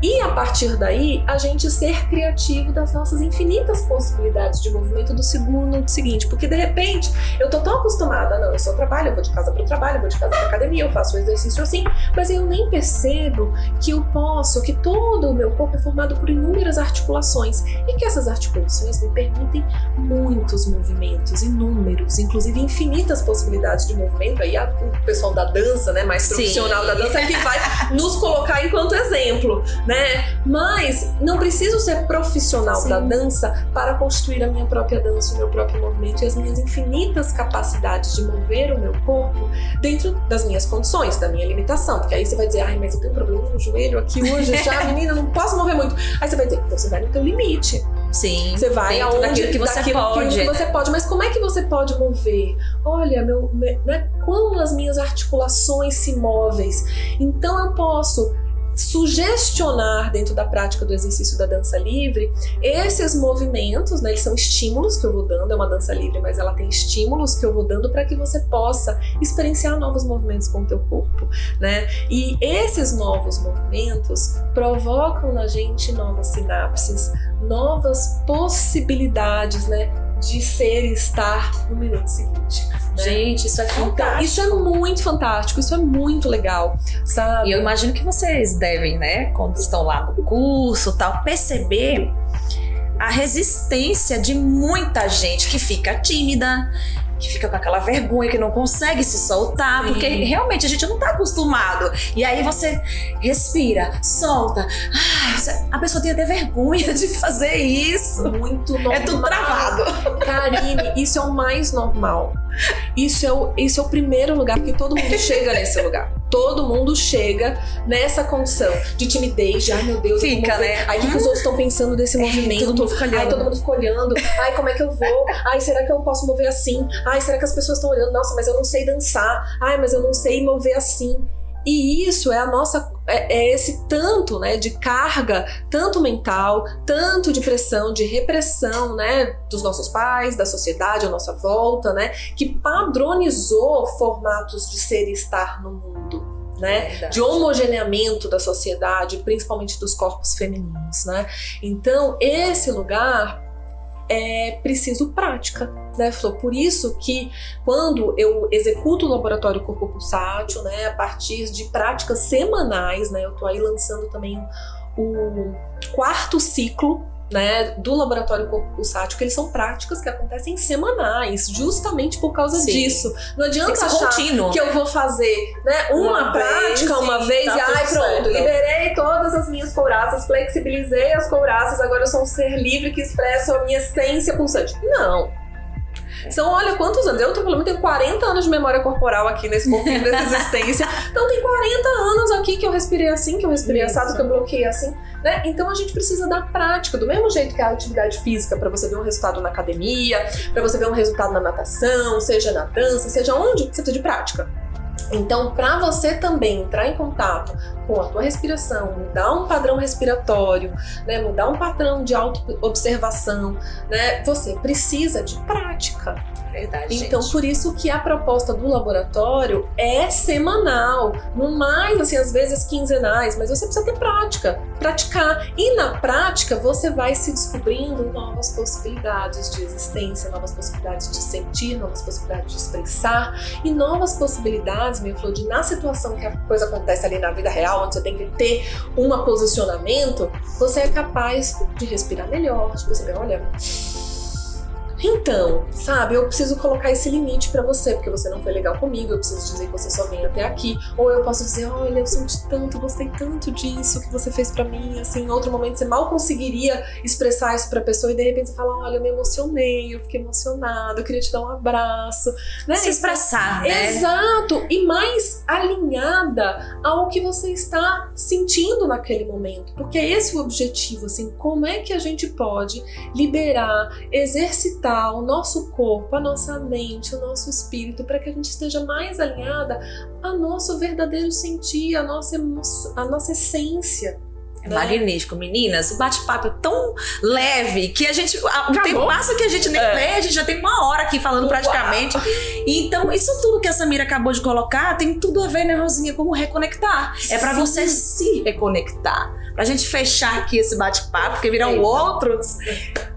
E a partir daí, a gente ser criativo das nossas infinitas possibilidades de movimento do segundo seguinte. Porque de repente, eu tô tão acostumada, não, eu só trabalho, eu vou de casa pro trabalho, eu vou de casa pra academia, eu faço um exercício assim, mas eu nem percebo que todo o meu corpo é formado por inúmeras articulações e que essas articulações me permitem muitos movimentos, inúmeros, inclusive infinitas possibilidades de movimento. Aí o pessoal da dança, né, mais profissional da dança, é que vai nos colocar enquanto exemplo, né? Mas não preciso ser profissional da dança para construir a minha própria dança, o meu próprio movimento e as minhas infinitas capacidades de mover o meu corpo dentro das minhas condições, da minha limitação. Porque aí você vai dizer, ai, mas eu tenho um problema no joelho aqui hoje já, menina, não posso mover muito. Aí você vai dizer, então você vai no teu limite. Sim. Você vai aonde que você pode. Que você pode. Mas como é que você pode mover? Olha, né, como as minhas articulações se móveis. Então eu posso sugestionar dentro da prática do exercício da dança livre esses movimentos, né? Eles são estímulos que eu vou dando, é uma dança livre, mas ela tem estímulos que eu vou dando para que você possa experienciar novos movimentos com o teu corpo, né? E esses novos movimentos provocam na gente novas sinapses, novas possibilidades, né, de ser e estar no minuto seguinte. Né? Gente, isso é fantástico. Então, isso é muito fantástico, isso é muito legal, sabe? E eu imagino que vocês devem, né, quando estão lá no curso, tal, perceber a resistência de muita gente que fica tímida, que fica com aquela vergonha, que não consegue se soltar, sim, porque realmente a gente não tá acostumado. E aí você respira, solta. Ai, a pessoa tem até vergonha de fazer isso. Muito normal. É tudo travado. Karine, isso é o mais normal. Isso é o primeiro lugar, porque todo mundo chega nesse lugar. Todo mundo chega nessa condição de timidez, de ai meu Deus, fica, né? Aí o que os outros estão pensando desse movimento? Todo mundo fica olhando. Ai, todo mundo fica olhando. Ai, como é que eu vou? Ai, será que eu posso mover assim? Ai, será que as pessoas estão olhando? Nossa, mas eu não sei dançar. Ai, mas eu não sei mover assim. E isso é a nossa, é esse tanto, né, de carga, tanto mental, tanto de pressão, de repressão, né, dos nossos pais, da sociedade à nossa volta, né, que padronizou formatos de ser e estar no mundo, né, de homogeneamento da sociedade, principalmente dos corpos femininos, né. Então, esse lugar é preciso prática, né, Flor? Por isso que quando eu executo o laboratório corpo pulsátil, né, a partir de práticas semanais, né, eu tô aí lançando também o 4º ciclo, né, do laboratório corpo pulsátil, que eles são práticas que acontecem semanais, justamente por causa disso. Não adianta achar que eu vou fazer, né, uma prática uma vez tá, e ai pronto, certo, liberei todas as minhas couraças, flexibilizei as couraças, agora eu sou um ser livre que expressa a minha essência pulsante. Não. São, olha quantos anos. Eu, pelo menos, tenho 40 anos de memória corporal aqui nesse pouquinho dessa existência. Então, tem 40 anos aqui que eu respirei assim, que eu respirei assado, que eu bloqueei assim, né? Então, a gente precisa da prática. Do mesmo jeito que a atividade física, para você ver um resultado na academia, para você ver um resultado na natação, seja na dança, seja onde, você precisa de prática. Então, para você também entrar em contato com a tua respiração, mudar um padrão respiratório, né, mudar um padrão de auto-observação, né, você precisa de prática. Verdade, então, gente. por isso que a proposta do laboratório é semanal, no mais, assim, às vezes quinzenais, mas você precisa ter prática, praticar. E na prática, você vai se descobrindo novas possibilidades de existência, novas possibilidades de sentir, novas possibilidades de expressar e novas possibilidades, minha flor, de na situação que a coisa acontece ali na vida real, onde você tem que ter um posicionamento, você é capaz de respirar melhor, de perceber, olha... Então, sabe, eu preciso colocar esse limite pra você, porque você não foi legal comigo, eu preciso dizer que você só vem até aqui. Ou eu posso dizer, olha, eu senti tanto, gostei tanto disso que você fez pra mim, assim, em outro momento você mal conseguiria expressar isso pra pessoa e de repente você fala, olha, eu me emocionei, eu fiquei emocionado, eu queria te dar um abraço. Né? Se expressar, né? Exato, e mais alinhada ao que você está sentindo naquele momento, porque é esse o objetivo, assim, como é que a gente pode liberar, exercitar o nosso corpo, a nossa mente, o nosso espírito, para que a gente esteja mais alinhada ao nosso verdadeiro sentir, a nossa essência. Magnífico, meninas. O bate-papo é tão leve que a gente. O tempo passa que a gente nem vê, a gente já tem 1 hora aqui falando praticamente. Então, isso tudo que a Samira acabou de colocar tem tudo a ver, né, Rosinha, como reconectar. É pra você se reconectar. Pra gente fechar aqui esse bate-papo, porque virão outros.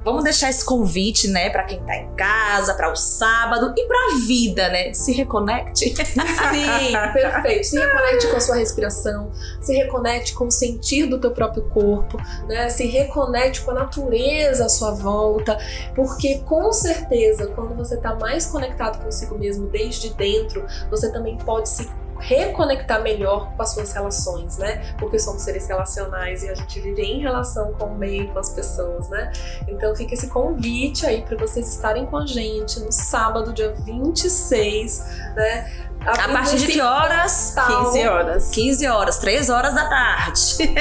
Vamos deixar esse convite, né, pra quem tá em casa, pra o sábado e pra vida, né? Se reconecte. Sim, perfeito. Se reconecte com a sua respiração, se reconecte com o sentir do teu próprio corpo, né? Se reconecte com a natureza à sua volta, porque com certeza, quando você tá mais conectado consigo mesmo desde dentro, você também pode se reconectar melhor com as suas relações, né? Porque somos seres relacionais e a gente vive em relação com o meio, com as pessoas, né? Então fica esse convite aí para vocês estarem com a gente no sábado, dia 26, né? A partir de que horas? 15 horas. 15 horas, 3 horas da tarde.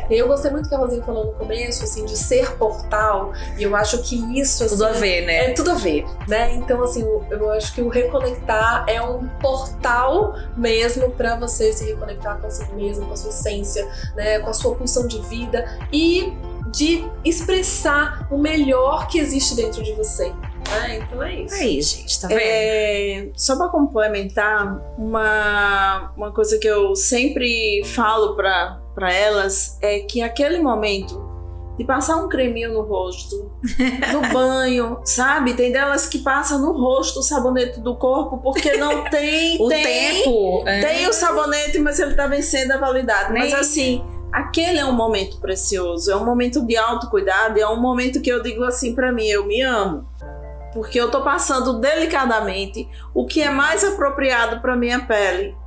Eu gostei muito que a Rosinha falou no começo, assim, de ser portal, e eu acho que isso, assim, Tudo a ver, né? É tudo a ver, né? Então, assim, eu acho que o reconectar é um portal mesmo para você se reconectar consigo mesmo, com a sua essência, né? Com a sua pulsão de vida e de expressar o melhor que existe dentro de você. Então é isso. Aí, gente, tá vendo? Só para complementar, uma coisa que eu sempre falo para elas é que aquele momento de passar um creminho no rosto, no banho, sabe? Tem delas que passam no rosto o sabonete do corpo porque não tem tempo. Tem o sabonete, mas ele tá vencendo a validade. Mas assim, aquele é um momento precioso, é um momento de autocuidado, é um momento que eu digo assim para mim, eu me amo. Porque eu tô passando delicadamente o que é mais apropriado para minha pele.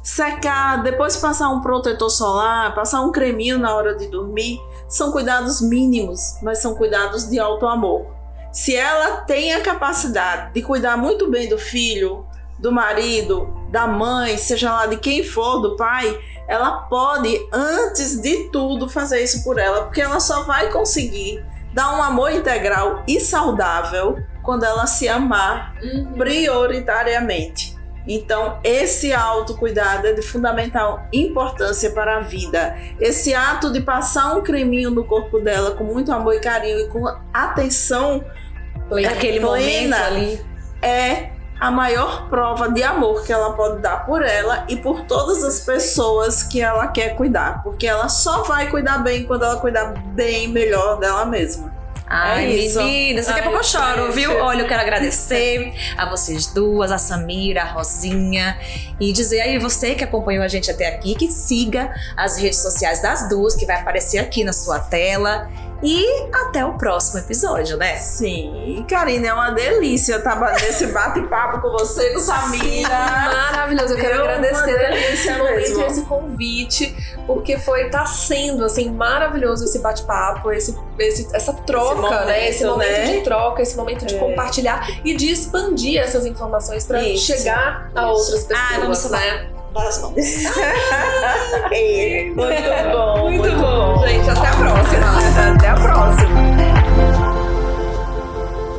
Secar, depois passar um protetor solar, passar um creminho na hora de dormir, são cuidados mínimos, mas são cuidados de alto amor. Se ela tem a capacidade de cuidar muito bem do filho, do marido, da mãe, seja lá de quem for, do pai, ela pode, antes de tudo, fazer isso por ela, porque ela só vai conseguir dar um amor integral e saudável quando ela se amar prioritariamente. Então, esse autocuidado é de fundamental importância para a vida. Esse ato de passar um creminho no corpo dela com muito amor e carinho e com atenção Naquele momento ali, é a maior prova de amor que ela pode dar por ela e por todas as pessoas que ela quer cuidar. Porque ela só vai cuidar bem quando ela cuidar bem melhor dela mesma. Ai, meninas, daqui a pouco eu choro, viu? Olha, eu quero agradecer a vocês duas, a Samira, a Rosinha, e dizer aí você que acompanhou a gente até aqui, que siga as redes sociais das duas, que vai aparecer aqui na sua tela. e até o próximo episódio, né? Sim, Karine, é uma delícia estar nesse bate-papo com você, com Samira. Maravilhoso, eu quero agradecer realmente esse convite, porque tá sendo assim maravilhoso esse bate-papo, essa troca, esse momento de troca, esse momento de compartilhar e de expandir essas informações para chegar a outras pessoas, vamos né? Das mãos. Muito bom, gente. Até a próxima. Até a próxima.